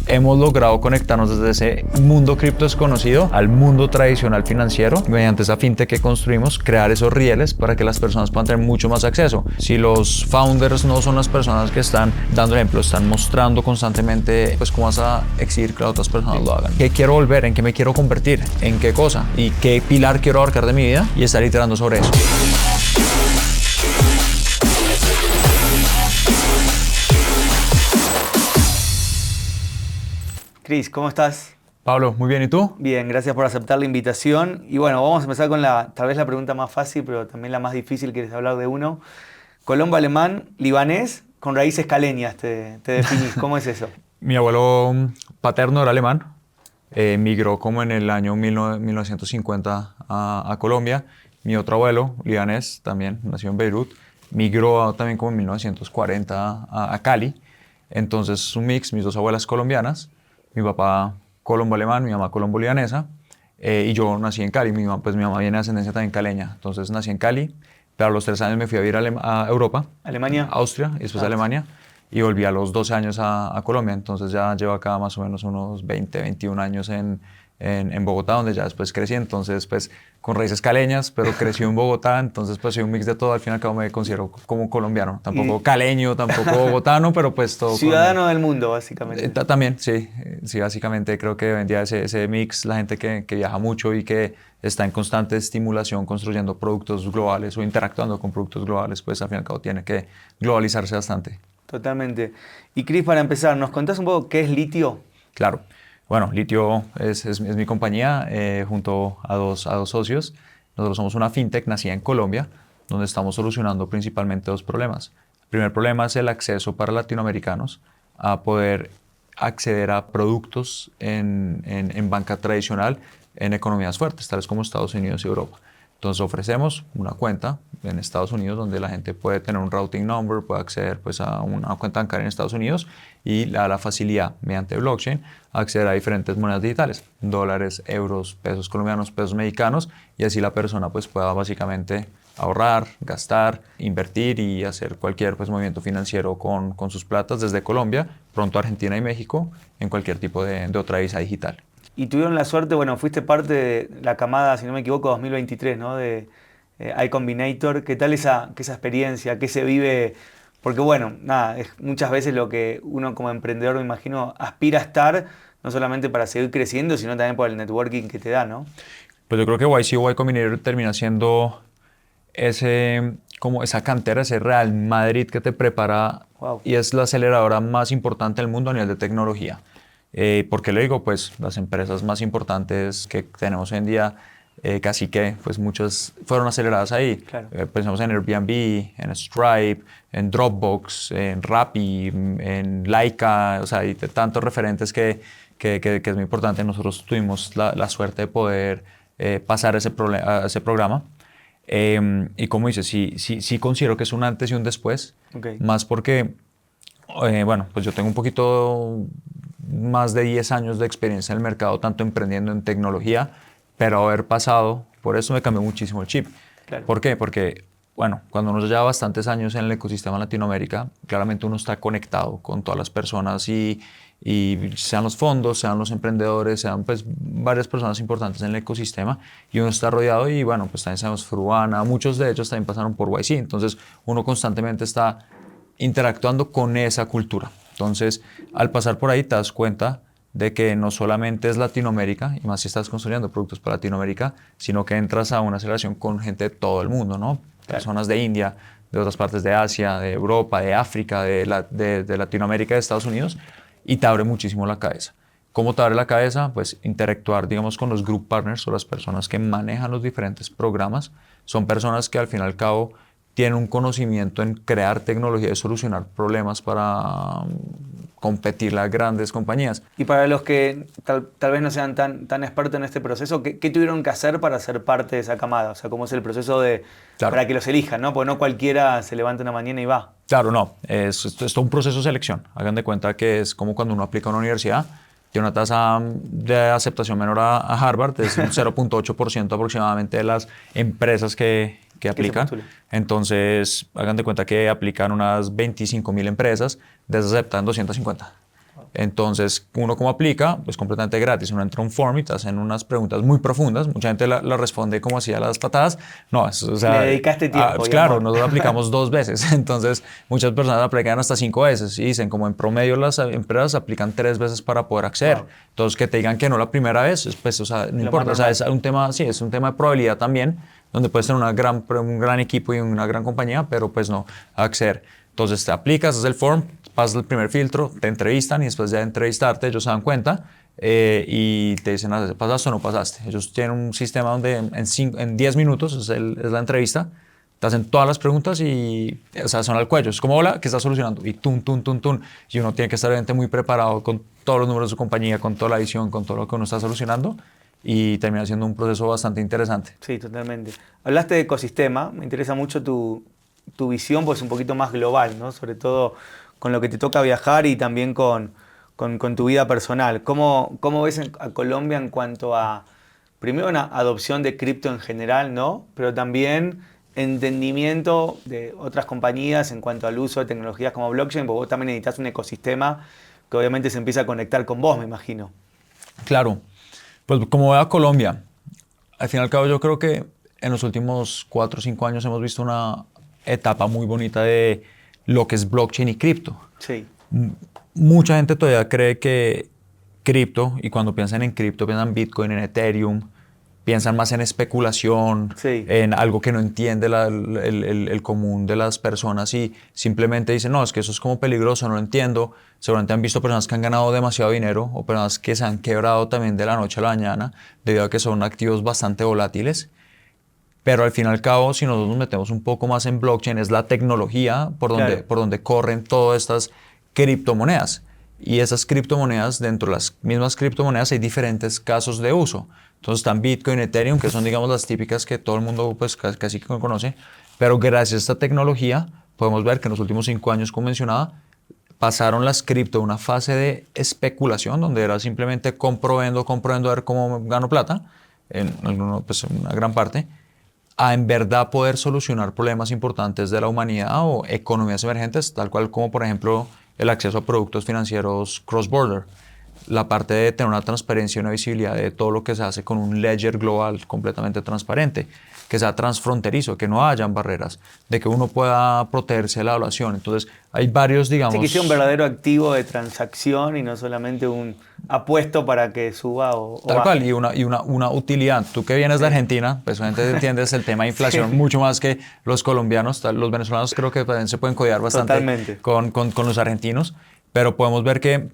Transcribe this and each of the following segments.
hemos logrado conectarnos desde ese mundo cripto desconocido al mundo tradicional financiero mediante esa fintech que construimos, crear esos rieles para que las personas puedan tener mucho más acceso. Si los founders no son las personas que están dando ejemplo, están mostrando constantemente, pues cómo vas a exigir que las otras personas lo hagan. ¿Qué quiero volver? ¿En qué me quiero convertir? ¿En qué cosa? ¿Y qué pilar quiero abarcar de mi vida? Y estar iterando sobre eso. Cris, ¿cómo estás? Pablo, muy bien, ¿y tú? Bien, gracias por aceptar la invitación. Y bueno, vamos a empezar con tal vez la pregunta más fácil, pero también la más difícil, que es hablar de uno. Colombo alemán, libanés, con raíces caleñas, te definís. ¿Cómo es eso? Mi abuelo paterno era alemán, migró como en el año 1950 a Colombia. Mi otro abuelo, libanés, también nació en Beirut, migró también como en 1940 a Cali. Entonces es un mix, mis dos abuelas colombianas, mi papá colombo-alemán, mi mamá colombo-libanesa, y yo nací en Cali. Mi mamá viene de ascendencia también caleña, entonces nací en Cali, pero a los 3 años me fui a vivir a Europa, ¿Alemania? Austria y después a Alemania, y volví a los 12 años a Colombia. Entonces ya llevo acá más o menos unos 20, 21 años en Bogotá, donde ya después crecí. Entonces pues con raíces caleñas, pero crecí en Bogotá, entonces pues soy un mix de todo. Al fin y al cabo me considero como colombiano, tampoco caleño, tampoco bogotano, pero pues todo ciudadano colombiano. del mundo, básicamente. También, sí, básicamente creo que hoy en día ese mix, la gente que viaja mucho y que está en constante estimulación construyendo productos globales o interactuando con productos globales, pues al fin y al cabo tiene que globalizarse bastante. Totalmente. Y Cris, para empezar, ¿nos contás un poco qué es Litio? Claro. Bueno, Litio es mi compañía junto a dos socios. Nosotros somos una fintech nacida en Colombia, donde estamos solucionando principalmente 2 problemas. El primer problema es el acceso para latinoamericanos a poder acceder a productos en banca tradicional en economías fuertes, tales como Estados Unidos y Europa. Entonces ofrecemos una cuenta en Estados Unidos donde la gente puede tener un routing number, puede acceder pues, a una cuenta bancaria en Estados Unidos y la facilidad mediante blockchain acceder a diferentes monedas digitales, dólares, euros, pesos colombianos, pesos mexicanos, y así la persona pues, pueda básicamente ahorrar, gastar, invertir y hacer cualquier pues, movimiento financiero con sus platas desde Colombia, pronto Argentina y México, en cualquier tipo de otra divisa digital. Y tuvieron la suerte, bueno, fuiste parte de la camada, si no me equivoco, 2023, ¿no? De iCombinator. ¿Qué tal esa experiencia? ¿Qué se vive? Porque bueno, nada, es muchas veces lo que uno como emprendedor, me imagino, aspira a estar, no solamente para seguir creciendo, sino también por el networking que te da, ¿no? Pues yo creo que YC o Y Combinator termina siendo como esa cantera, ese Real Madrid que te prepara. Wow. Y es la aceleradora más importante del mundo a nivel de tecnología. ¿Por qué lo digo? Pues las empresas más importantes que tenemos hoy en día, casi que pues muchas fueron aceleradas ahí. Claro. Pensamos en Airbnb, en Stripe, en Dropbox, en Rappi, en Laika, o sea, hay tantos referentes que es muy importante. Nosotros tuvimos la suerte de poder pasar ese programa. Y como dices, sí considero que es un antes y un después, Okay. más porque, bueno, pues yo tengo un poquito más de 10 años de experiencia en el mercado, tanto emprendiendo en tecnología, pero haber pasado, por eso me cambió muchísimo el chip. Claro. ¿Por qué? Porque, bueno, cuando uno lleva bastantes años en el ecosistema Latinoamérica, claramente uno está conectado con todas las personas y sean los fondos, sean los emprendedores, sean pues varias personas importantes en el ecosistema, y uno está rodeado. Y bueno, pues también sabemos Fruana, muchos de ellos también pasaron por YC, entonces uno constantemente está interactuando con esa cultura. Entonces, al pasar por ahí te das cuenta de que no solamente es Latinoamérica, y más si estás construyendo productos para Latinoamérica, sino que entras a una aceleración con gente de todo el mundo, ¿no? Personas de India, de otras partes de Asia, de Europa, de África, de Latinoamérica, de Estados Unidos, y te abre muchísimo la cabeza. ¿Cómo te abre la cabeza? Pues interactuar, digamos, con los group partners o las personas que manejan los diferentes programas. Son personas que al fin y al cabo tienen un conocimiento en crear tecnología y solucionar problemas para competir las grandes compañías. Y para los que tal vez no sean tan expertos en este proceso, ¿qué tuvieron que hacer para ser parte de esa camada? O sea, ¿cómo es el proceso para que los elijan, ¿no? Porque no cualquiera se levanta una mañana y va. Claro, no. Es todo un proceso de selección. Hagan de cuenta que es como cuando uno aplica a una universidad. Tiene una tasa de aceptación menor a Harvard, es un 0.8% aproximadamente de las empresas que aplican. Entonces, hagan de cuenta que aplican unas 25.000 empresas, desaceptan 250. Entonces, uno como aplica, pues completamente gratis. Uno entra a un form y te hacen unas preguntas muy profundas. Mucha gente la responde como así a las patadas. No, o sea, Le dedicaste tiempo, pues y claro, amor. nosotros aplicamos 2 veces. Entonces, muchas personas aplican hasta 5 veces y dicen, como en promedio las empresas aplican 3 veces para poder acceder. Wow. Entonces, que te digan que no la primera vez, pues, o sea, no Lo más importa. O sea, normal. es un tema, sí, es un tema de probabilidad también, donde puedes tener un gran equipo y una gran compañía, pero pues no acceder. Entonces te aplicas, haces el form, pasas el primer filtro, te entrevistan y después de entrevistarte ellos se dan cuenta y te dicen, ¿pasaste o no pasaste? Ellos tienen un sistema donde en 10 minutos es la entrevista, te hacen todas las preguntas y, o sea, son al cuello. Es como, hola, ¿qué estás solucionando? Y tun, tun, tun, tun. Y uno tiene que estar obviamente muy preparado con todos los números de su compañía, con toda la visión, con todo lo que uno está solucionando y termina siendo un proceso bastante interesante. Sí, totalmente. Hablaste de ecosistema, me interesa mucho tu visión, pues un poquito más global, ¿no? Sobre todo con lo que te toca viajar y también con tu vida personal. ¿Cómo ves a Colombia en cuanto a, primero, una adopción de cripto en general, ¿no? Pero también entendimiento de otras compañías en cuanto al uso de tecnologías como blockchain, porque vos también necesitas un ecosistema que obviamente se empieza a conectar con vos, me imagino. Claro, pues como veo a Colombia, al fin y al cabo yo creo que en los últimos 4 o 5 años hemos visto una etapa muy bonita de lo que es blockchain y cripto. Sí, Mucha gente todavía cree que cripto, y cuando piensan en cripto piensan en Bitcoin, en Ethereum, piensan más en especulación, sí, en algo que no entiende el común de las personas y simplemente dicen, no, es que eso es como peligroso, no lo entiendo. Seguramente han visto personas que han ganado demasiado dinero o personas que se han quebrado también de la noche a la mañana debido a que son activos bastante volátiles. Pero al fin y al cabo, si nosotros nos metemos un poco más en blockchain, es la tecnología claro. por donde corren todas estas criptomonedas. Y esas criptomonedas, dentro de las mismas criptomonedas, hay diferentes casos de uso. Entonces están Bitcoin, Ethereum, que son, digamos, las típicas que todo el mundo pues, casi que conoce. Pero gracias a esta tecnología, podemos ver que en los últimos 5 años, como mencionaba, pasaron las cripto de una fase de especulación, donde era simplemente compro, vendo, a ver cómo gano plata, pues, en una gran parte, a en verdad poder solucionar problemas importantes de la humanidad o economías emergentes, tal cual como por ejemplo el acceso a productos financieros cross-border, la parte de tener una transparencia y una visibilidad de todo lo que se hace con un ledger global completamente transparente, que sea transfronterizo, que no hayan barreras, de que uno pueda protegerse de la evaluación. Entonces hay varios, digamos... Sí, que sea un verdadero activo de transacción y no solamente un apuesto para que suba o Tal cual, baje. y una utilidad. Tú que vienes de Argentina, pues obviamente entiendes el tema de inflación Sí. mucho más que los colombianos. Los venezolanos creo que también se pueden codear bastante Totalmente. con los argentinos, pero podemos ver que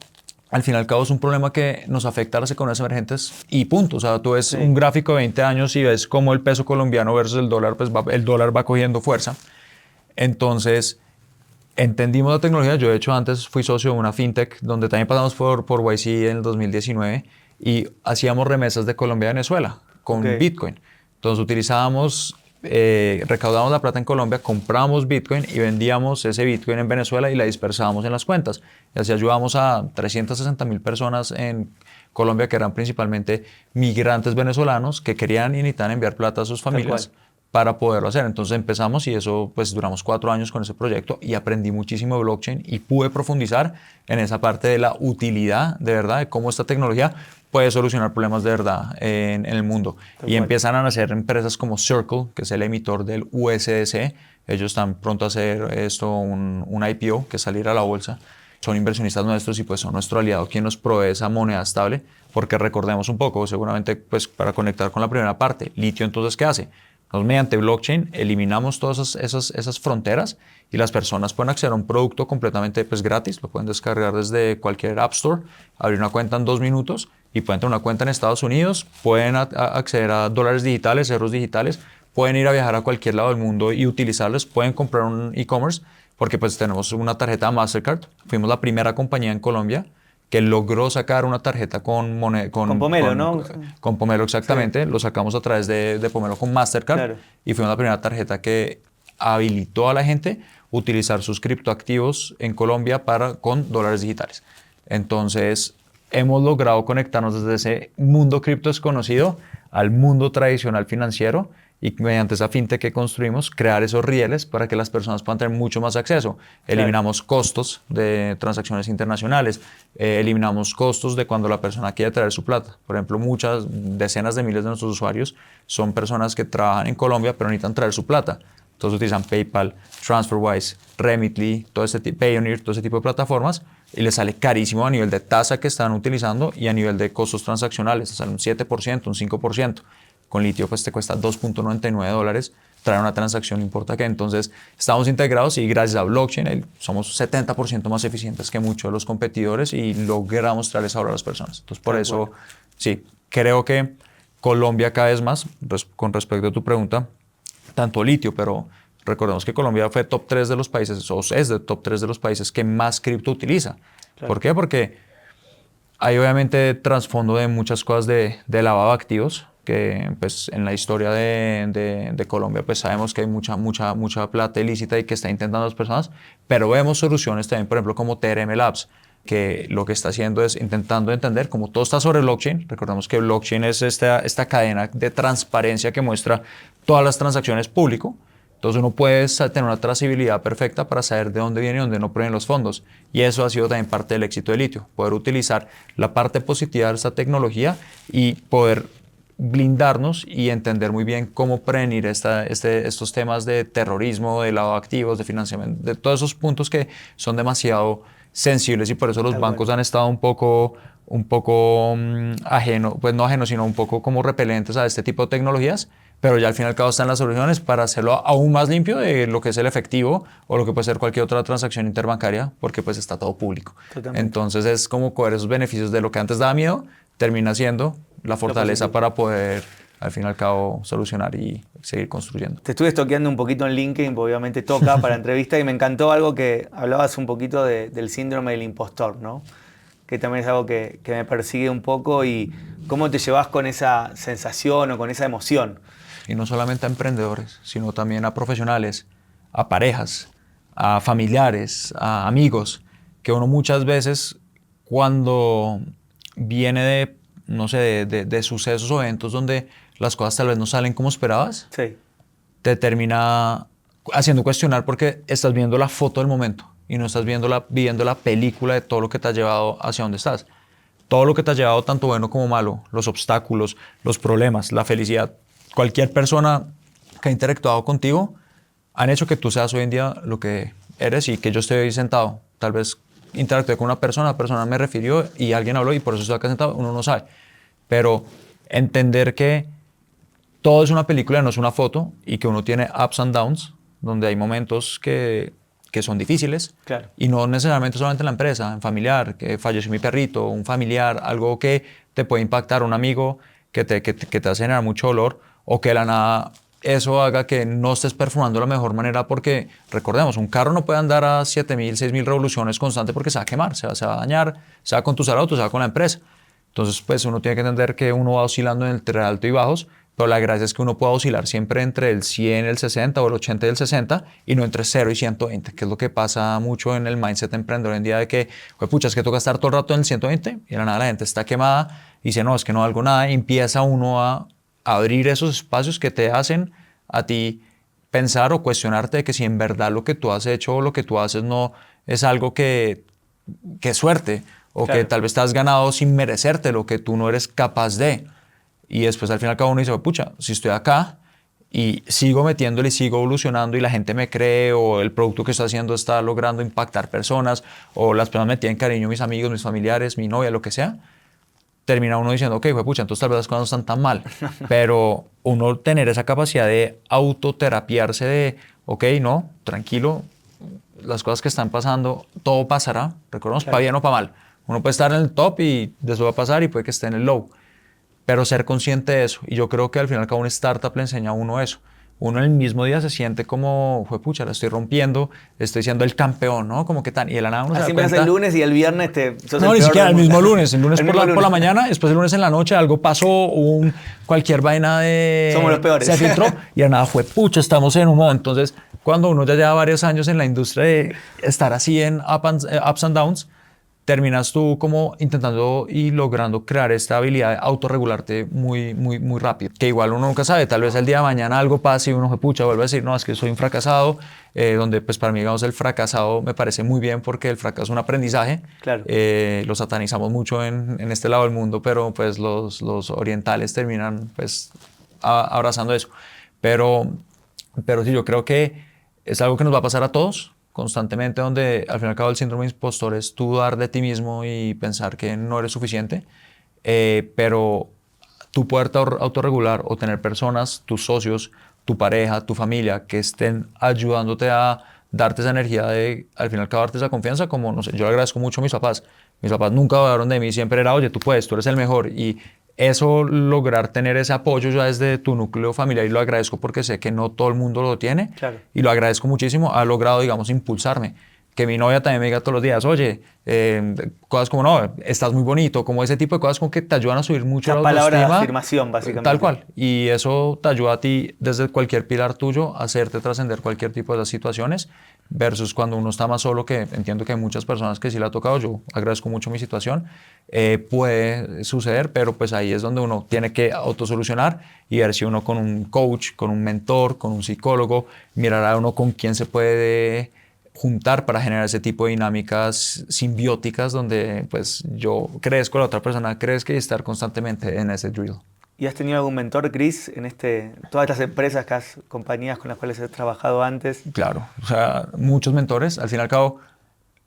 al fin y al cabo es un problema que nos afecta a las economías emergentes y punto. O sea, tú ves Sí. un gráfico de 20 años y ves cómo el peso colombiano versus el dólar, pues el dólar va cogiendo fuerza. Entonces... entendimos la tecnología. Yo, de hecho, antes fui socio de una fintech donde también pasamos por YC en el 2019 y hacíamos remesas de Colombia a Venezuela con Ok. Bitcoin. Entonces utilizábamos, recaudábamos la plata en Colombia, comprábamos Bitcoin y vendíamos ese Bitcoin en Venezuela y la dispersábamos en las cuentas. Y así ayudamos a 360.000 personas en Colombia que eran principalmente migrantes venezolanos que querían y necesitaban enviar plata a sus familias cual. para poderlo hacer. Entonces empezamos y eso, pues duramos 4 años con ese proyecto y aprendí muchísimo de blockchain y pude profundizar en esa parte de la utilidad de verdad, de cómo esta tecnología puede solucionar problemas de verdad en el mundo. Tal Y cual. empiezan a nacer empresas como Circle, que es el emitor del USDC. Ellos están pronto a hacer esto, un IPO, que es salir a la bolsa. Son inversionistas nuestros y pues son nuestro aliado quien nos provee esa moneda estable, porque recordemos un poco, seguramente pues para conectar con la primera parte, litio entonces ¿qué hace? Nosotros mediante blockchain eliminamos todas esas fronteras y las personas pueden acceder a un producto completamente pues, gratis, lo pueden descargar desde cualquier App Store, abrir una cuenta en 2 minutos y pueden tener una cuenta en Estados Unidos, pueden acceder a dólares digitales, euros digitales, pueden ir a viajar a cualquier lado del mundo y utilizarlos, pueden comprar un e-commerce porque pues tenemos una tarjeta Mastercard, fuimos la primera compañía en Colombia que logró sacar una tarjeta Con Pomelo, ¿no? con Pomelo Sí, exactamente, lo sacamos a través de Pomelo con Mastercard claro. y fuimos la primera tarjeta que habilitó a la gente utilizar sus criptoactivos en Colombia con dólares digitales. Entonces, hemos logrado conectarnos desde ese mundo cripto desconocido al mundo tradicional financiero y mediante esa fintech que construimos, crear esos rieles para que las personas puedan tener mucho más acceso. Eliminamos costos de transacciones internacionales, eliminamos costos de cuando la persona quiere traer su plata. Por ejemplo, muchas, decenas de miles de nuestros usuarios son personas que trabajan en Colombia pero necesitan traer su plata. Entonces utilizan PayPal, TransferWise, Remitly, Payoneer, todo ese tipo de plataformas, y les sale carísimo a nivel de tasa que están utilizando y a nivel de costos transaccionales. Sale un 7%, un 5%. Con litio pues te cuesta $2.99 traer una transacción, importa que. Entonces estamos integrados y gracias a blockchain somos 70% más eficientes que muchos de los competidores y logramos traerles ahora a las personas. Entonces por eso, sí, creo que Colombia cada vez más, con respecto a tu pregunta, tanto litio, pero recordemos que Colombia fue top 3 de los países, o es de top 3 de los países que más cripto utiliza. Claro. ¿Por qué? Porque hay obviamente trasfondo de muchas cosas de lavado de activos, que pues en la historia de Colombia pues sabemos que hay mucha plata ilícita y que está intentando las personas, pero vemos soluciones también, por ejemplo, como TRM Labs, que lo que está haciendo es intentando entender cómo todo está sobre blockchain. Recordemos que blockchain es esta cadena de transparencia que muestra todas las transacciones público. Entonces uno puede tener una trazabilidad perfecta para saber de dónde viene y dónde no provienen los fondos. Y eso ha sido también parte del éxito de litio, poder utilizar la parte positiva de esta tecnología y poder blindarnos y entender muy bien cómo prevenir estos temas de terrorismo, de lavado de activos, de financiamiento, de todos esos puntos que son demasiado sensibles, y por eso los bancos han estado un poco ajeno, pues no ajenos, sino un poco como repelentes a este tipo de tecnologías, pero ya al fin y al cabo están las soluciones para hacerlo aún más limpio de lo que es el efectivo o lo que puede ser cualquier otra transacción interbancaria, porque pues está todo público. Totalmente. Entonces es como coger esos beneficios de lo que antes daba miedo, termina siendo la fortaleza para poder al fin y al cabo solucionar y seguir construyendo. Te estuve estoqueando un poquito en LinkedIn, porque obviamente toca para entrevista, y me encantó algo que hablabas un poquito del síndrome del impostor, ¿no? Que también es algo que me persigue un poco, y cómo te llevas con esa sensación o con esa emoción. Y no solamente a emprendedores, sino también a profesionales, a parejas, a familiares, a amigos, que uno muchas veces cuando viene de, no sé, de sucesos o eventos donde las cosas tal vez no salen como esperabas, sí, te termina haciendo cuestionar porque estás viendo la foto del momento y no estás viendo viviendo la película de todo lo que te ha llevado hacia donde estás. Todo lo que te ha llevado, tanto bueno como malo, los obstáculos, los problemas, la felicidad. Cualquier persona que ha interactuado contigo han hecho que tú seas hoy en día lo que eres y que yo estoy ahí sentado. Tal vez interactué con una persona me refirió y alguien habló y por eso estoy acá sentado, uno no sabe. Pero entender que todo es una película, no es una foto, y que uno tiene ups and downs, donde hay momentos que son difíciles, claro, y no necesariamente solamente en la empresa, en familiar, que falleció mi perrito, un familiar, algo que te puede impactar, un amigo que te hace generar mucho dolor, o que de la nada eso haga que no estés perfumando de la mejor manera, porque recordemos, un carro no puede andar a 7.000, 6.000 revoluciones constante porque se va a quemar, se va a dañar, sea con tu auto, sea con la empresa. Entonces, pues uno tiene que entender que uno va oscilando entre alto y bajos, pero la gracia es que uno pueda oscilar siempre entre el 100, el 60 o el 80 y el 60 y no entre 0 y 120, que es lo que pasa mucho en el mindset emprendedor hoy en día, de que, pues pucha, es que toca estar todo el rato en el 120 y de la nada la gente está quemada y dice, no, es que no valgo nada, y empieza uno a abrir esos espacios que te hacen a ti pensar o cuestionarte de que si en verdad lo que tú has hecho o lo que tú haces no es algo que es suerte, o claro, que tal vez te has ganado sin merecerte lo que tú no eres capaz de. Y después al fin y al cabo uno dice, pucha, si estoy acá y sigo metiéndole y sigo evolucionando y la gente me cree, o el producto que estoy haciendo está logrando impactar personas, o las personas me tienen cariño, mis amigos, mis familiares, mi novia, lo que sea, termina uno diciendo, ok, pucha, entonces tal vez las cosas no están tan mal. Pero uno tener esa capacidad de autoterapiarse de, ok, no, tranquilo, las cosas que están pasando, todo pasará, recordemos, claro, para bien o para mal. Uno puede estar en el top y después va a pasar y puede que esté en el low. Pero ser consciente de eso. Y yo creo que al final cada una startup le enseña a uno eso. Uno en el mismo día se siente como, pucha, la estoy rompiendo, estoy siendo el campeón, ¿no? Como que tan. Y de la nada uno se da cuenta. Así me hace el lunes y el viernes no, ni siquiera el mismo lunes. El lunes por la mañana, después el lunes en la noche algo pasó, cualquier vaina de. Somos los peores. Se filtró y de la nada pucha, estamos en un modo. Entonces, cuando uno ya lleva varios años en la industria de estar así en ups and downs, terminas tú como intentando y logrando crear esta habilidad de autorregularte muy, muy, muy rápido. Que igual uno nunca sabe, tal vez el día de mañana algo pase y uno se pucha, vuelve a decir, no, es que soy un fracasado, donde pues para mí, digamos, el fracasado me parece muy bien porque el fracaso es un aprendizaje. Claro. Lo satanizamos mucho en este lado del mundo, pero pues los orientales terminan pues abrazando eso. Pero sí, yo creo que es algo que nos va a pasar a todos constantemente, donde al fin y al cabo el síndrome de impostor es tú dudar de ti mismo y pensar que no eres suficiente, pero tú poderte autorregular o tener personas, tus socios, tu pareja, tu familia, que estén ayudándote a darte esa energía de, al fin y al cabo, darte esa confianza, como, no sé, yo le agradezco mucho a mis papás. Mis papás nunca dudaron de mí, siempre era, oye, tú puedes, tú eres el mejor. Y eso, lograr tener ese apoyo ya desde tu núcleo familiar, y lo agradezco porque sé que no todo el mundo lo tiene, Claro. y lo agradezco muchísimo, ha logrado, digamos, impulsarme. Que mi novia también me diga todos los días, oye, cosas como, no, estás muy bonito, como ese tipo de cosas como que te ayudan a subir mucho la autoestima. Palabra de afirmación, básicamente. Tal cual. Y eso te ayuda a ti, desde cualquier pilar tuyo, a hacerte trascender cualquier tipo de esas situaciones, versus cuando uno está más solo, que entiendo que hay muchas personas que sí le ha tocado, yo agradezco mucho mi situación, puede suceder, pero pues ahí es donde uno tiene que autosolucionar y ver si uno con un coach, con un mentor, con un psicólogo, mirar a uno con quién se puede juntar para generar ese tipo de dinámicas simbióticas donde pues yo crezco, la otra persona crezca, y estar constantemente en ese drill. ¿Y has tenido algún mentor, Chris, en todas estas empresas, compañías con las cuales has trabajado antes? Claro, o sea, muchos mentores. Al fin y al cabo,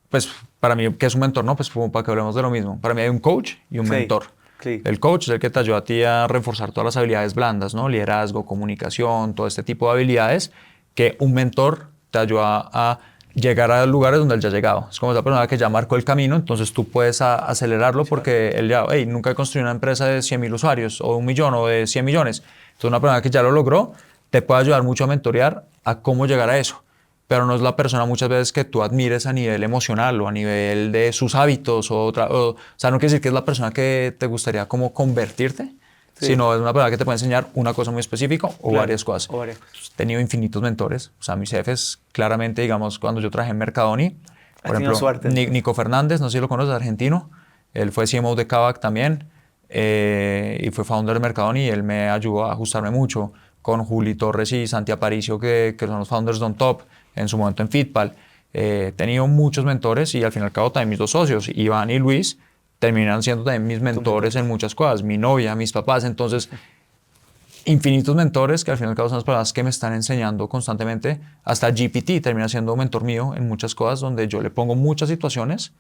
pues para mí, ¿qué es un mentor? No, pues como para que hablemos de lo mismo. Para mí hay un coach y un mentor. Sí. El coach es el que te ayuda a ti a reforzar todas las habilidades blandas, ¿no? Liderazgo, comunicación, todo este tipo de habilidades, que un mentor te ayuda a llegar a lugares donde él ya ha llegado. Es como esa persona que ya marcó el camino, entonces tú puedes acelerarlo porque él ya, hey, nunca he construido una empresa de 100.000 usuarios o 1 millón o de 100 millones. Entonces una persona que ya lo logró te puede ayudar mucho a mentorear a cómo llegar a eso. Pero no es la persona muchas veces que tú admires a nivel emocional o a nivel de sus hábitos o sea, no quiere decir que es la persona que te gustaría como convertirte, sí, sino es una persona que te puede enseñar una cosa muy específica o claro, varias cosas. He tenido infinitos mentores. O sea, mis jefes, claramente, digamos, cuando yo trabajé en Mercadoni, por ejemplo, suerte, Nico Fernández, no sé si lo conoces, argentino. Él fue CMO de Kavak también, y fue founder de Mercadoni, y él me ayudó a ajustarme mucho con Juli Torres y Santi Aparicio, que son los founders de On Top, en su momento en Fitpal. He tenido muchos mentores, y al fin y al cabo también mis dos socios, Iván y Luis, terminan siendo también mis mentores en muchas cosas, mi novia, mis papás. Entonces, infinitos mentores que al fin y al cabo son las personas que me están enseñando constantemente. Hasta GPT termina siendo mentor mío en muchas cosas, donde yo le pongo muchas situaciones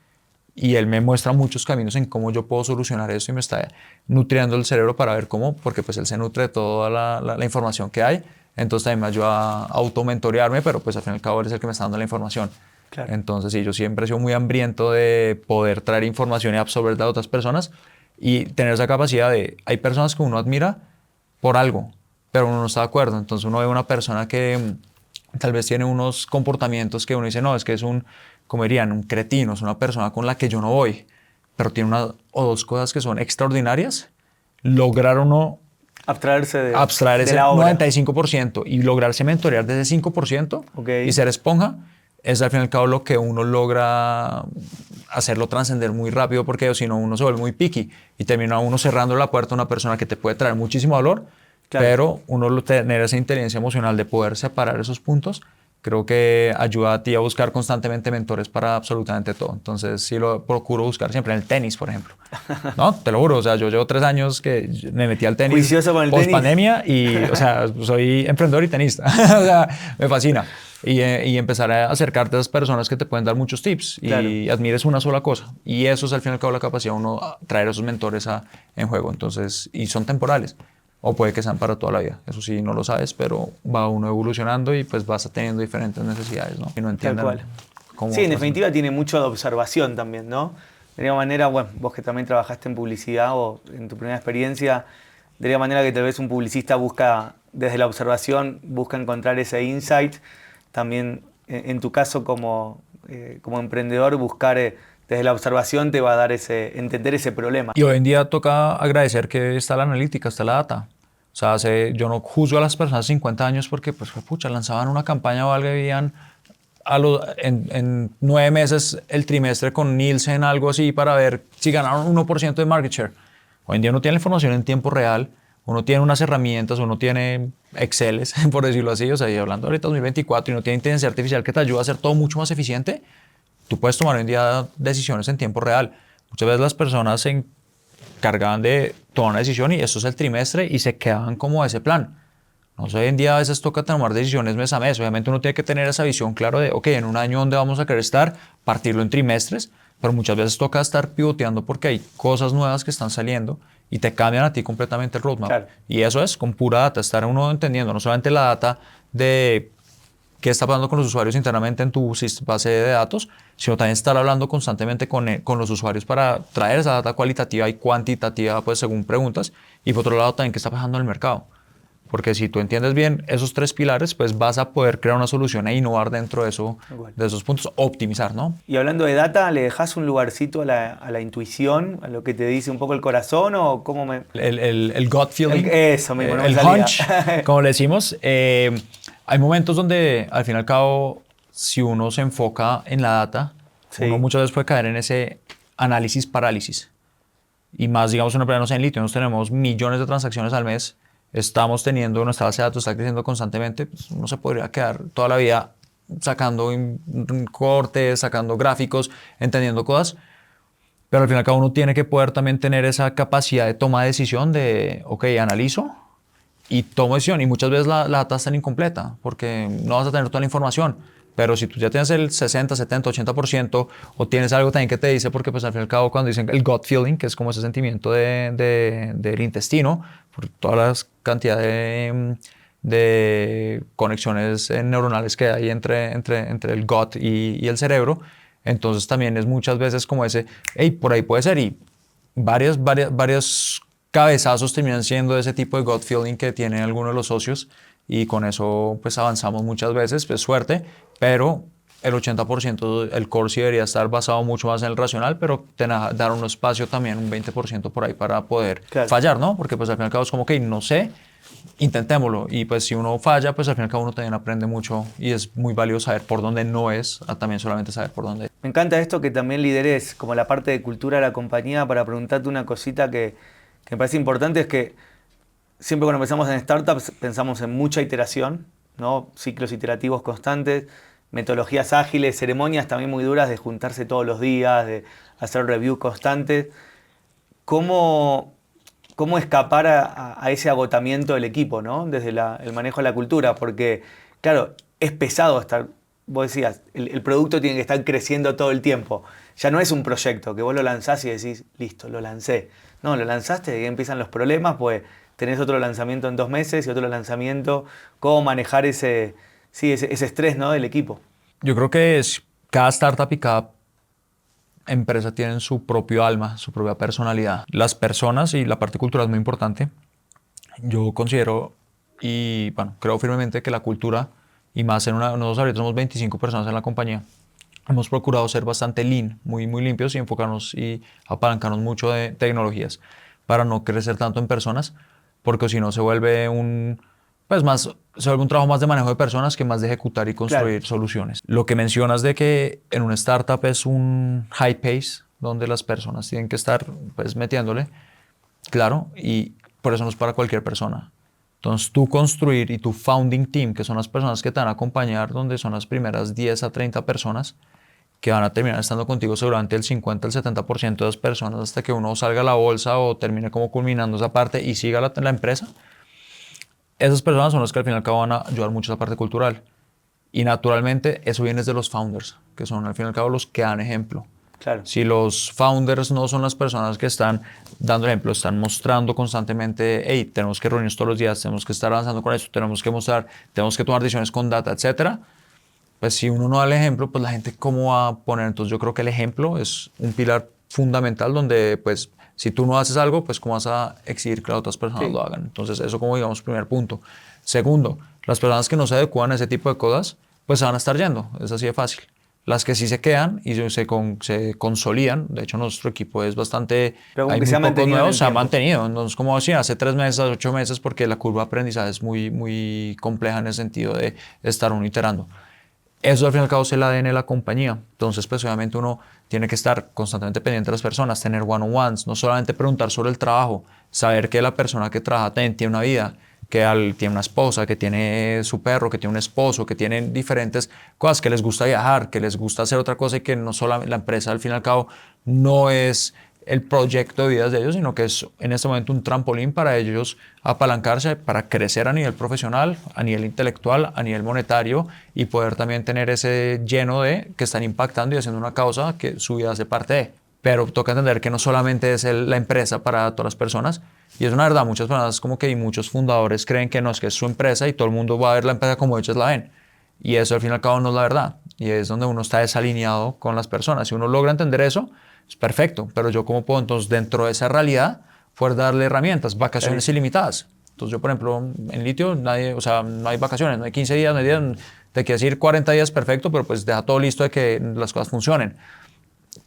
y él me muestra muchos caminos en cómo yo puedo solucionar eso, y me está nutriendo el cerebro para ver cómo, porque pues él se nutre de toda la información que hay. Entonces también me ayuda a automentorearme, pero pues al fin y al cabo él es el que me está dando la información. Claro. Entonces sí, yo siempre he sido muy hambriento de poder traer información y absorber de otras personas y tener esa capacidad de... Hay personas que uno admira por algo, pero uno no está de acuerdo. Entonces uno ve una persona que tal vez tiene unos comportamientos que uno dice, no, es que es como dirían, un cretino, es una persona con la que yo no voy, pero tiene una o dos cosas que son extraordinarias. Lograr uno abstraer ese 95% y lograrse mentorear de ese 5%, okay, y ser esponja, es al fin y al cabo lo que uno logra hacerlo trascender muy rápido, porque si no uno se vuelve muy picky y termina uno cerrando la puerta a una persona que te puede traer muchísimo valor, claro, pero uno tener esa inteligencia emocional de poder separar esos puntos, creo que ayuda a ti a buscar constantemente mentores para absolutamente todo. Entonces sí lo procuro buscar siempre en el tenis, por ejemplo. No, te lo juro, o sea, yo llevo 3 años que me metí al tenis post pandemia y, o sea, soy emprendedor y tenista. O sea, me fascina. Y empezar a acercarte a esas personas que te pueden dar muchos tips y claro, admires una sola cosa. Y eso es al fin y al cabo la capacidad de uno traer a esos mentores en juego. Entonces, y son temporales. O puede que sean para toda la vida. Eso sí, no lo sabes, pero va uno evolucionando y pues vas teniendo diferentes necesidades, ¿no? Y no entiendan cómo... Sí, en definitiva tiene mucho de observación también, ¿no? De alguna manera, bueno, vos que también trabajaste en publicidad o en tu primera experiencia, de alguna manera que tal vez un publicista busca, desde la observación, busca encontrar ese insight. También, en tu caso como emprendedor, buscar... desde la observación te va a dar entender ese problema. Y hoy en día toca agradecer que está la analítica, está la data. O sea, yo no juzgo a las personas de 50 años porque, pues, pucha, lanzaban una campaña o algo y veían en 9 meses el trimestre con Nielsen, algo así, para ver si ganaron 1% de market share. Hoy en día uno tiene la información en tiempo real, uno tiene unas herramientas, uno tiene Exceles, por decirlo así, o sea, y hablando ahorita de 2024, y uno tiene inteligencia artificial que te ayuda a hacer todo mucho más eficiente, tú puedes tomar hoy en día decisiones en tiempo real. Muchas veces las personas se encargaban de tomar una decisión y esto es el trimestre y se quedaban como ese plan. No sé, hoy en día a veces toca tomar decisiones mes a mes. Obviamente uno tiene que tener esa visión claro de, ok, en un año dónde vamos a querer estar, partirlo en trimestres, pero muchas veces toca estar pivoteando porque hay cosas nuevas que están saliendo y te cambian a ti completamente el roadmap. Claro. Y eso es con pura data, estar uno entendiendo no solamente la data de qué está pasando con los usuarios internamente en tu base de datos, sino también estar hablando constantemente con los usuarios para traer esa data cualitativa y cuantitativa, pues según preguntas, y por otro lado también qué está pasando en el mercado. Porque si tú entiendes bien esos 3 pilares, pues vas a poder crear una solución e innovar dentro de esos puntos, optimizar, ¿no? Y hablando de data, ¿le dejas un lugarcito a la intuición, a lo que te dice un poco el corazón o cómo me...? El gut feeling. Eso mismo, no el me salía. hunch, como le decimos. Hay momentos donde, al fin y al cabo, si uno se enfoca en la data, Sí. uno muchas veces puede caer en ese análisis parálisis. Y más, digamos, una empresa, no sé, en litio, nosotros tenemos millones de transacciones al mes, estamos teniendo, nuestra base de datos está creciendo constantemente, pues uno se podría quedar toda la vida sacando cortes, sacando gráficos, entendiendo cosas, pero al final cada uno tiene que poder también tener esa capacidad de toma de decisión de, ok, analizo y tomo decisión, y muchas veces la data está incompleta, porque no vas a tener toda la información. Pero si tú ya tienes el 60, 70, 80% o tienes algo también que te dice, porque pues al fin y al cabo cuando dicen el gut feeling, que es como ese sentimiento del intestino, por todas las cantidades de conexiones neuronales que hay entre el gut y el cerebro, entonces también es muchas veces como ese, hey, por ahí puede ser, y varios cabezazos terminan siendo ese tipo de gut feeling que tienen algunos de los socios, y con eso pues avanzamos muchas veces, pues suerte, pero el 80% el core sí debería estar basado mucho más en el racional, pero dar un espacio también, un 20% por ahí para poder fallar, ¿no? Porque pues al fin y al cabo es como que no sé, intentémoslo, y pues si uno falla, pues al fin y al cabo uno también aprende mucho y es muy valioso saber por dónde no es, a también solamente saber por dónde. Me encanta esto que también lideres como la parte de cultura de la compañía. Para preguntarte una cosita que me parece importante, es que siempre cuando pensamos en startups pensamos en mucha iteración, ¿no? Ciclos iterativos constantes, metodologías ágiles, ceremonias también muy duras de juntarse todos los días, de hacer reviews constantes. ¿Cómo escapar a ese agotamiento del equipo, ¿no? Desde el manejo de la cultura? Porque, claro, es pesado estar, vos decías, el producto tiene que estar creciendo todo el tiempo. Ya no es un proyecto que vos lo lanzás y decís, listo, lo lancé. No, lo lanzaste y ahí empiezan los problemas, pues tenés otro lanzamiento en 2 meses y otro lanzamiento. ¿Cómo manejar ese estrés, ¿no? del equipo? Yo creo que cada startup y cada empresa tienen su propio alma, su propia personalidad. Las personas y la parte cultural es muy importante. Yo considero y bueno, creo firmemente que la cultura, y más nosotros ahorita somos 25 personas en la compañía, hemos procurado ser bastante lean, muy limpios, y enfocarnos y apalancarnos mucho de tecnologías para no crecer tanto en personas, porque si no se vuelve un trabajo más de manejo de personas que más de ejecutar y construir soluciones. Lo que mencionas de que en una startup es un high pace, donde las personas tienen que estar pues metiéndole, claro, y por eso no es para cualquier persona. Entonces tú construir y tu founding team, que son las personas que te van a acompañar, donde son las primeras 10 a 30 personas, que van a terminar estando contigo seguramente el 50 al 70% de las personas hasta que uno salga a la bolsa o termine como culminando esa parte y siga la empresa. Esas personas son las que al fin y al cabo van a ayudar mucho a la parte cultural. Y naturalmente eso viene de los founders, que son al fin y al cabo los que dan ejemplo. Claro. Si los founders no son las personas que están dando ejemplo, están mostrando constantemente, hey, tenemos que reunirnos todos los días, tenemos que estar avanzando con esto, tenemos que mostrar, tenemos que tomar decisiones con data, etcétera, pues si uno no da el ejemplo, pues la gente cómo va a poner. Entonces yo creo que el ejemplo es un pilar fundamental donde pues si tú no haces algo, pues cómo vas a exigir que las otras personas lo hagan. Entonces eso como digamos primer punto. Segundo, las personas que no se adecuan a ese tipo de cosas, pues se van a estar yendo, es así de fácil. Las que sí se quedan y se consolidan, de hecho nuestro equipo es bastante, hay muy pocos nuevos, se ha mantenido. Entonces como decía, hace 3 meses, 8 meses, porque la curva de aprendizaje es muy compleja en el sentido de estar uno iterando. Eso al fin y al cabo es el ADN de la compañía. Entonces, pues obviamente uno tiene que estar constantemente pendiente de las personas, tener one-on-ones, no solamente preguntar sobre el trabajo, saber que la persona que trabaja también tiene una vida, que tiene una esposa, que tiene su perro, que tiene un esposo, que tienen diferentes cosas, que les gusta viajar, que les gusta hacer otra cosa y que no solo la empresa al fin y al cabo no es el proyecto de vidas de ellos, sino que es en este momento un trampolín para ellos apalancarse, para crecer a nivel profesional, a nivel intelectual, a nivel monetario y poder también tener ese lleno de que están impactando y haciendo una causa que su vida hace parte de. Pero toca entender que no solamente es la empresa para todas las personas, y es una verdad, muchas personas como que y muchos fundadores creen que no, es que es su empresa y todo el mundo va a ver la empresa como ellos la ven. Y eso al fin y al cabo no es la verdad. Y es donde uno está desalineado con las personas. Si uno logra entender eso, es perfecto. Pero yo cómo puedo entonces dentro de esa realidad poder darle herramientas, vacaciones ilimitadas. Entonces yo por ejemplo en Litio nadie, o sea, no hay vacaciones, no hay 15 días, no hay días, te quieres ir 40 días perfecto, pero pues deja todo listo de que las cosas funcionen.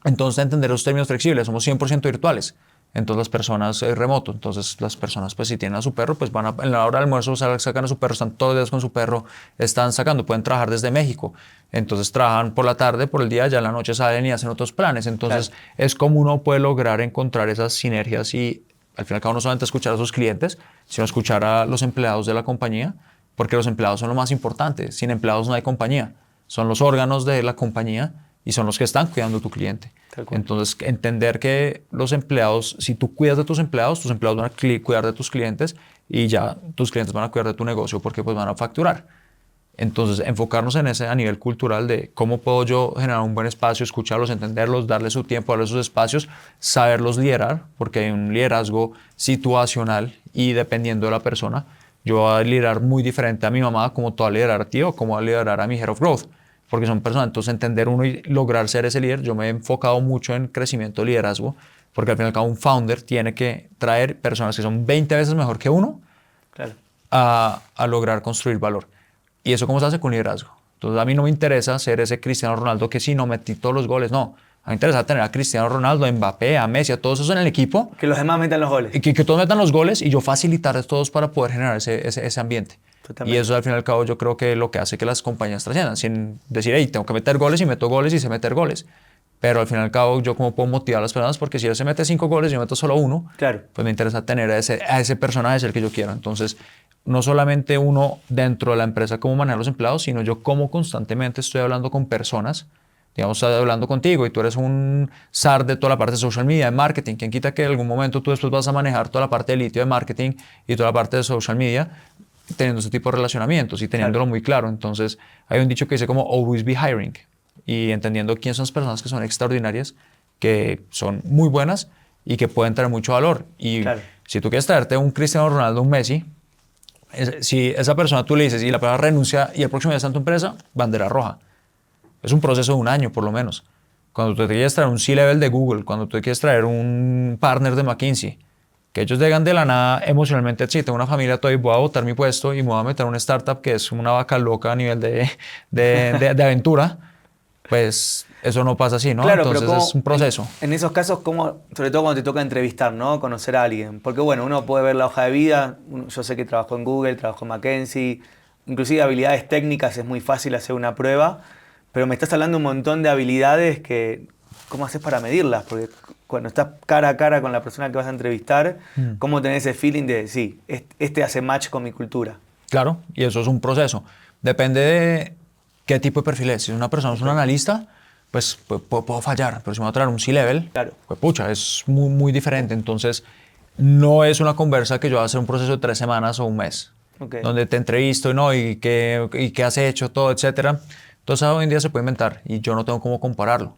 Entonces entender los términos flexibles, somos 100% virtuales. Entonces las personas remoto, entonces las personas pues si tienen a su perro pues van en la hora del almuerzo sacan a su perro, están todos los días con su perro, están sacando, pueden trabajar desde México, entonces trabajan por la tarde, por el día, ya en la noche salen y hacen otros planes, entonces claro, es como uno puede lograr encontrar esas sinergias y al fin y al cabo no solamente escuchar a sus clientes, sino escuchar a los empleados de la compañía, porque los empleados son lo más importante, sin empleados no hay compañía, son los órganos de la compañía y son los que están cuidando a tu cliente. Entonces, entender que los empleados, si tú cuidas de tus empleados van a cuidar de tus clientes y ya tus clientes van a cuidar de tu negocio porque pues van a facturar. Entonces, enfocarnos en ese a nivel cultural de cómo puedo yo generar un buen espacio, escucharlos, entenderlos, darles su tiempo, darles sus espacios, saberlos liderar, porque hay un liderazgo situacional y dependiendo de la persona, yo voy a liderar muy diferente a mi mamá como tú vas a liderar a ti o como voy a liderar a mi Head of Growth. Porque son personas, entonces entender uno y lograr ser ese líder, yo me he enfocado mucho en crecimiento de liderazgo, porque al fin y al cabo un founder tiene que traer personas que son 20 veces mejor que uno claro, a lograr construir valor. ¿Y eso cómo se hace con liderazgo? Entonces a mí no me interesa ser ese Cristiano Ronaldo que sí, no metí todos los goles, no. A mí me interesa tener a Cristiano Ronaldo, a Mbappé, a Messi, a todos esos en el equipo. Que los demás metan los goles. Y que todos metan los goles y yo facilitarles todos para poder generar ese ambiente. Totalmente. Y eso al fin y al cabo yo creo que lo que hace que las compañías trasciendan, sin decir, hey, tengo que meter goles y meto goles y sé meter goles. Pero al fin y al cabo yo cómo puedo motivar a las personas, porque si él se mete 5 goles y yo meto solo 1, claro, pues me interesa tener a ese personaje, es el que yo quiero. Entonces, no solamente uno dentro de la empresa cómo manejar los empleados, sino yo cómo constantemente estoy hablando con personas, digamos, estoy hablando contigo y tú eres un zar de toda la parte de social media, de marketing. ¿Quién quita que en algún momento tú después vas a manejar toda la parte de Litio de marketing y toda la parte de social media, teniendo ese tipo de relacionamientos y teniéndolo muy claro? Entonces, hay un dicho que dice como always be hiring y entendiendo quiénes son las personas que son extraordinarias, que son muy buenas y que pueden tener mucho valor. Y si tú quieres traerte un Cristiano Ronaldo, un Messi, si esa persona tú le dices y la persona renuncia y el próximo día está en tu empresa, bandera roja. Es un proceso de un año por lo menos. Cuando tú te quieres traer un C-Level de Google, cuando tú te quieres traer un partner de McKinsey, que ellos llegan de la nada emocionalmente, sí, tengo una familia, todavía voy a botar mi puesto y me voy a meter a una startup que es una vaca loca a nivel de aventura, pues eso no pasa así, ¿no? Claro, entonces pero es un proceso. En esos casos, ¿cómo, sobre todo cuando te toca entrevistar, ¿no? Conocer a alguien? Porque bueno, uno puede ver la hoja de vida, yo sé que trabajó en Google, trabajó en McKinsey, inclusive habilidades técnicas es muy fácil hacer una prueba, pero me estás hablando un montón de habilidades que, ¿cómo haces para medirlas? Porque cuando estás cara a cara con la persona que vas a entrevistar, ¿cómo tenés ese feeling de, sí, este hace match con mi cultura? Claro, y eso es un proceso. Depende de qué tipo de perfil es. Si una persona es un analista, pues puedo fallar, pero si me voy a traer un C-Level, pues pucha, es muy, muy diferente. Entonces, no es una conversa que yo voy a hacer un proceso de 3 semanas o un mes, donde te entrevisto y qué has hecho, todo, etcétera. Entonces, hoy en día se puede inventar y yo no tengo cómo compararlo.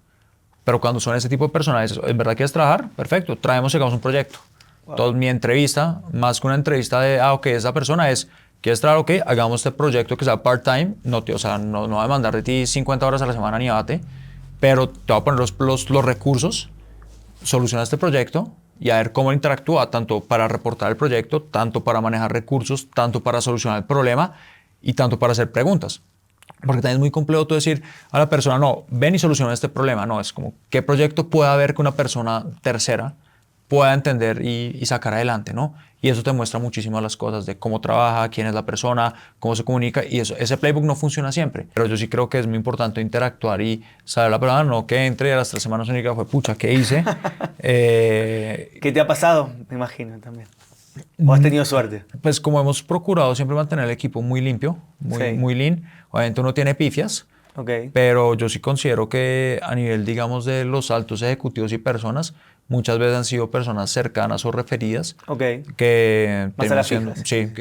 Pero cuando son ese tipo de personajes, ¿en verdad quieres trabajar? Perfecto, traemos, llegamos a un proyecto. Wow. Entonces, mi entrevista, más que una entrevista de, ok, esa persona es, ¿quieres trabajar? Ok, hagamos este proyecto que sea part-time. No voy a demandar de ti 50 horas a la semana ni abate, pero te voy a poner los recursos, soluciona este proyecto y a ver cómo interactúa, tanto para reportar el proyecto, tanto para manejar recursos, tanto para solucionar el problema y tanto para hacer preguntas. Porque también es muy complejo tú decir a la persona, no, ven y soluciona este problema. No, es como, ¿qué proyecto puede haber que una persona tercera pueda entender y sacar adelante, ¿no? Y eso te muestra muchísimas las cosas de cómo trabaja, quién es la persona, cómo se comunica, y eso, ese playbook no funciona siempre. Pero yo sí creo que es muy importante interactuar y saber la persona, no que entre y a las 3 semanas única fue, pucha, ¿qué hice? ¿Qué te ha pasado? Me imagino también. ¿O has tenido suerte? Pues como hemos procurado siempre mantener el equipo muy limpio, Sí. muy lean, obviamente uno tiene pifias, Ok. pero yo sí considero que a nivel, digamos, de los altos ejecutivos y personas, muchas veces han sido personas cercanas o referidas Ok. que Más a la terminan fija, sí,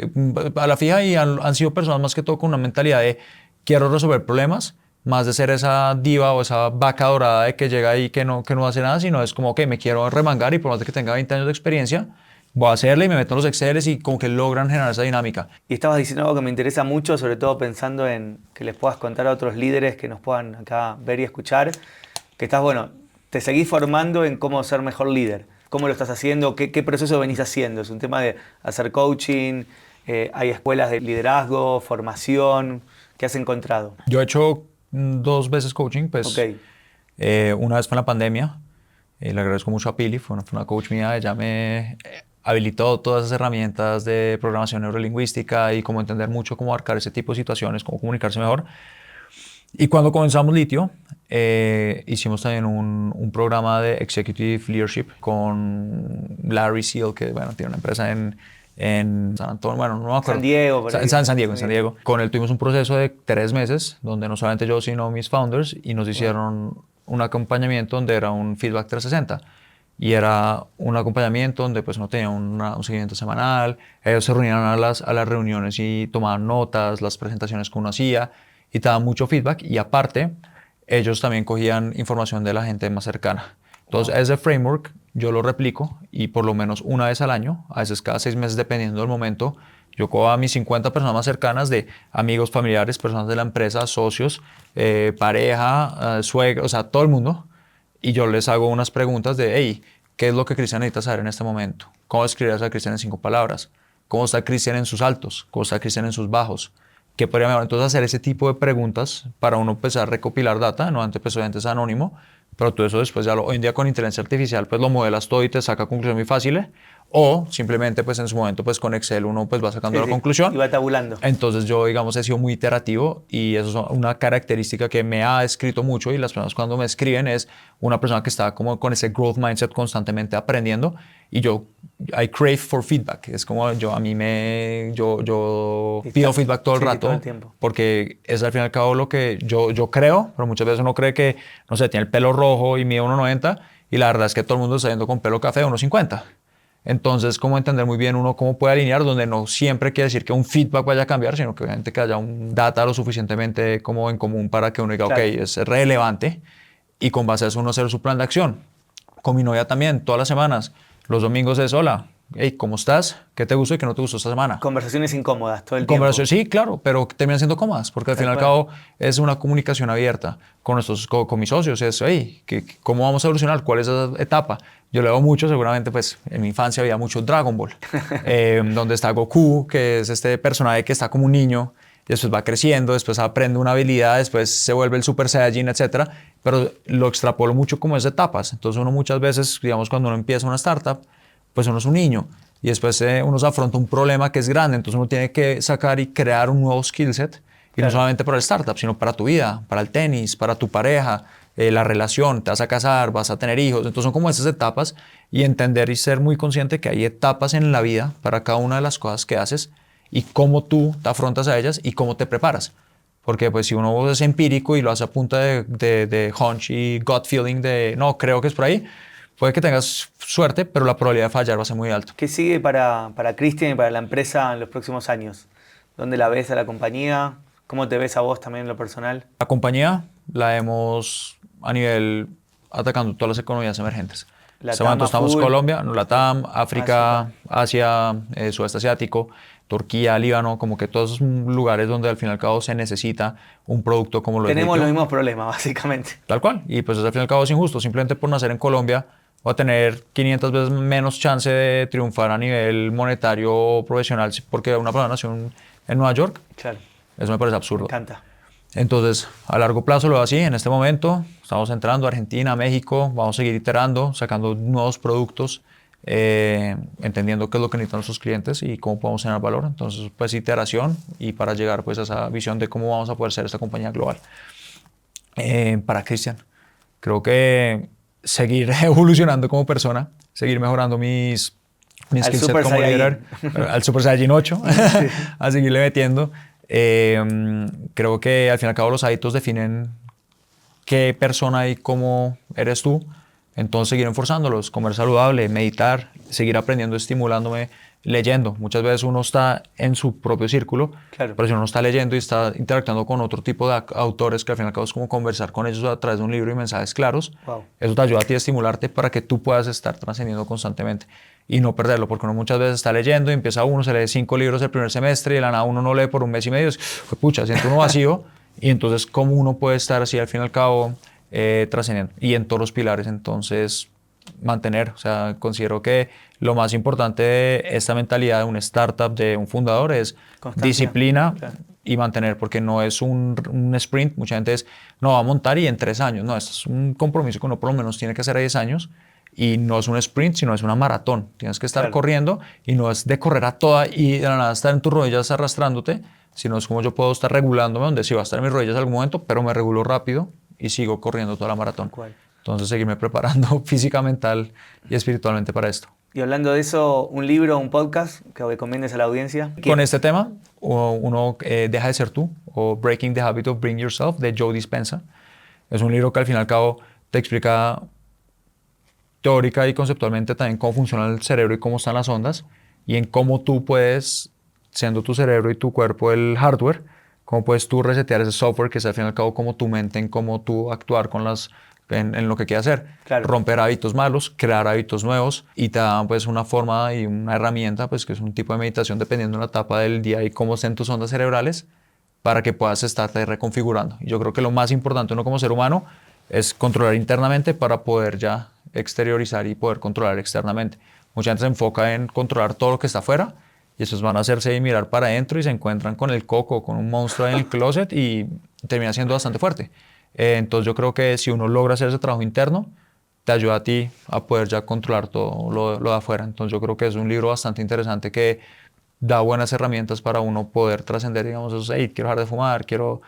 a la fija, y han sido personas más que todo con una mentalidad de quiero resolver problemas, más de ser esa diva o esa vaca dorada de que llega ahí que no hace nada, sino es como que me quiero remangar y por más de que tenga 20 años de experiencia, voy a hacerle y me meto en los Exceles y como que logran generar esa dinámica. Y estabas diciendo algo que me interesa mucho, sobre todo pensando en que les puedas contar a otros líderes que nos puedan acá ver y escuchar, que estás, bueno, te seguís formando en cómo ser mejor líder. ¿Cómo lo estás haciendo? ¿Qué proceso venís haciendo? Es un tema de hacer coaching, hay escuelas de liderazgo, formación. ¿Qué has encontrado? Yo he hecho 2 veces coaching, pues Ok. una vez fue en la pandemia, le agradezco mucho a Pili, fue una coach mía, ella me habilitó todas esas herramientas de programación neurolingüística y cómo entender mucho cómo abarcar ese tipo de situaciones, cómo comunicarse mejor. Y cuando comenzamos Litio, hicimos también un programa de Executive Leadership con Larry Seal, que bueno, tiene una empresa en San Antonio, bueno, no me acuerdo. San Diego, por ahí. San Diego, en San Diego. Con él tuvimos un proceso de 3 meses, donde no solamente yo, sino mis founders, y nos hicieron un acompañamiento donde era un feedback 360. Y era un acompañamiento donde pues no tenía un seguimiento semanal, ellos se reunían a las reuniones y tomaban notas, las presentaciones que uno hacía, y te daban mucho feedback, y aparte, ellos también cogían información de la gente más cercana. Entonces, ese framework yo lo replico y por lo menos una vez al año, a veces cada 6 meses dependiendo del momento, yo cojo a mis 50 personas más cercanas de amigos, familiares, personas de la empresa, socios, pareja, suegros, o sea, todo el mundo, y yo les hago unas preguntas de, hey, ¿qué es lo que Cristian necesita saber en este momento? ¿Cómo describirías a Cristian en 5 palabras? ¿Cómo está Cristian en sus altos? ¿Cómo está Cristian en sus bajos? ¿Qué podría mejorar? Entonces, hacer ese tipo de preguntas para uno empezar a recopilar data, no antes, pues obviamente es anónimo, pero tú eso después hoy en día con inteligencia artificial pues lo modelas todo y te saca conclusiones muy fáciles, o simplemente pues en su momento pues con Excel uno pues va sacando la conclusión. Y va tabulando. Entonces yo digamos he sido muy iterativo y eso es una característica que me ha escrito mucho, y las personas cuando me escriben es una persona que está como con ese growth mindset constantemente aprendiendo, y yo I crave for feedback, es como yo pido feedback todo el rato, todo el tiempo. porque es al fin y al cabo lo que yo creo, pero muchas veces uno cree que, no sé, tiene el pelo rojo y mide 1,90 y la verdad es que todo el mundo está yendo con pelo café 1,50. Entonces, cómo entender muy bien uno cómo puede alinear, donde no siempre quiere decir que un feedback vaya a cambiar, sino que obviamente que haya un data lo suficientemente como en común para que uno diga, Claro. ok, es relevante, y con base a eso uno hacer su plan de acción. Con mi novia también, todas las semanas, los domingos es, hola, hey, ¿cómo estás? ¿Qué te gustó y qué no te gustó esta semana? Conversaciones incómodas todo el tiempo. Conversaciones, sí, claro, pero terminan siendo cómodas, porque al fin y al cabo es una comunicación abierta con mis socios. Es, hey, ¿cómo vamos a evolucionar? ¿Cuál es esa etapa? Yo leo mucho, seguramente, pues en mi infancia había mucho Dragon Ball, donde está Goku, que es este personaje que está como un niño, y después va creciendo, después aprende una habilidad, después se vuelve el Super Saiyajin, etcétera, pero lo extrapolo mucho como es etapas. Entonces uno muchas veces, digamos, cuando uno empieza una startup, pues uno es un niño, y después uno se afronta un problema que es grande, entonces uno tiene que sacar y crear un nuevo skill set, y no solamente para el startup, sino para tu vida, para el tenis, para tu pareja, la relación, te vas a casar, vas a tener hijos. Entonces son como esas etapas, y entender y ser muy consciente que hay etapas en la vida para cada una de las cosas que haces y cómo tú te afrontas a ellas y cómo te preparas. Porque pues si uno es empírico y lo hace a punta de hunch y gut feeling de no, creo que es por ahí, puede que tengas suerte, pero la probabilidad de fallar va a ser muy alta. ¿Qué sigue para Cristian y para la empresa en los próximos años? ¿Dónde la ves a la compañía? ¿Cómo te ves a vos también en lo personal? La compañía la hemos a nivel atacando todas las economías emergentes. En este momento estamos en Colombia, LATAM, África, Asia, Sudeste Asiático, Turquía, Líbano, como que todos esos lugares donde al fin y al cabo se necesita un producto como lo de Tenemos Litio. los mismos problemas, básicamente. Tal cual. Y pues al fin y al cabo es injusto. Simplemente por nacer en Colombia voy a tener 500 veces menos chance de triunfar a nivel monetario o profesional porque una persona nació en Nueva York. Claro. Eso me parece absurdo. Me encanta. Entonces, a largo plazo lo veo así. En este momento estamos entrando a Argentina, México, vamos a seguir iterando, sacando nuevos productos, entendiendo qué es lo que necesitan nuestros clientes y cómo podemos generar valor. Entonces, pues iteración y para llegar pues a esa visión de cómo vamos a poder ser esta compañía global. Para Cristian, creo que seguir evolucionando como persona, seguir mejorando mis skills como líder, al Super Saiyajin 8, a seguirle metiendo. Creo que al fin y al cabo los hábitos definen qué persona y cómo eres tú. Entonces seguir enforzándolos, comer saludable, meditar, seguir aprendiendo, estimulándome, leyendo. Muchas veces uno está en su propio círculo, claro, pero si uno está leyendo y está interactuando con otro tipo de autores, que al fin y al cabo es como conversar con ellos a través de un libro y mensajes claros, eso te ayuda a ti a estimularte para que tú puedas estar trascendiendo constantemente y no perderlo, porque uno muchas veces está leyendo y empieza uno, se lee 5 libros el primer semestre y de la nada uno no lee por un mes y medio, pucha, siente uno vacío y entonces cómo uno puede estar así al fin y al cabo trascendiendo y en todos los pilares. Entonces mantener, o sea, considero que lo más importante de esta mentalidad de un startup, de un fundador, es disciplina, claro, y mantener, porque no es un sprint. Mucha gente no va a montar y en 3 años, no, esto es un compromiso que uno por lo menos tiene que hacer a 10 años y no es un sprint, sino es una maratón. Tienes que estar, claro, corriendo y no es de correr a toda y de la nada estar en tus rodillas arrastrándote, sino es como yo puedo estar regulándome, donde sí va a estar en mis rodillas en algún momento, pero me regulo rápido y sigo corriendo toda la maratón. ¿Cuál? Entonces seguirme preparando física, mental y espiritualmente para esto. Y hablando de eso, ¿un libro, un podcast que recomiendes a la audiencia? Con este tema, uno Deja de ser tú, o Breaking the Habit of Being Yourself, de Joe Dispenza. Es un libro que al fin y al cabo te explica teórica y conceptualmente también cómo funciona el cerebro y cómo están las ondas, y en cómo tú puedes, siendo tu cerebro y tu cuerpo el hardware, cómo puedes tú resetear ese software que es al fin y al cabo como tu mente, en cómo tú actuar con en lo que quieras hacer, claro, romper hábitos malos, crear hábitos nuevos, y te dan pues una forma y una herramienta pues que es un tipo de meditación dependiendo de la etapa del día y cómo estén tus ondas cerebrales para que puedas estarte reconfigurando. Y yo creo que lo más importante uno como ser humano es controlar internamente para poder ya exteriorizar y poder controlar externamente. Mucha gente se enfoca en controlar todo lo que está afuera y esos van a hacerse y mirar para adentro y se encuentran con el coco, con un monstruo en el closet y termina siendo bastante fuerte. Entonces yo creo que si uno logra hacer ese trabajo interno, te ayuda a ti a poder ya controlar todo lo de afuera. Entonces yo creo que es un libro bastante interesante que da buenas herramientas para uno poder trascender, digamos, esos, hey, quiero dejar de fumar, quiero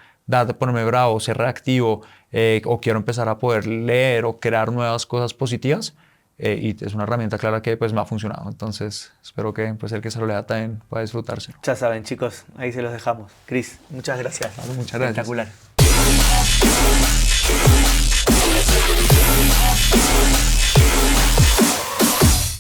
ponerme bravo, ser reactivo, o quiero empezar a poder leer o crear nuevas cosas positivas. Y es una herramienta clara que pues me ha funcionado. Entonces espero que pues, el que se lo lea también pueda disfrutarse. Ya saben, chicos, ahí se los dejamos. Chris, muchas gracias. Vale, muchas gracias. Espectacular.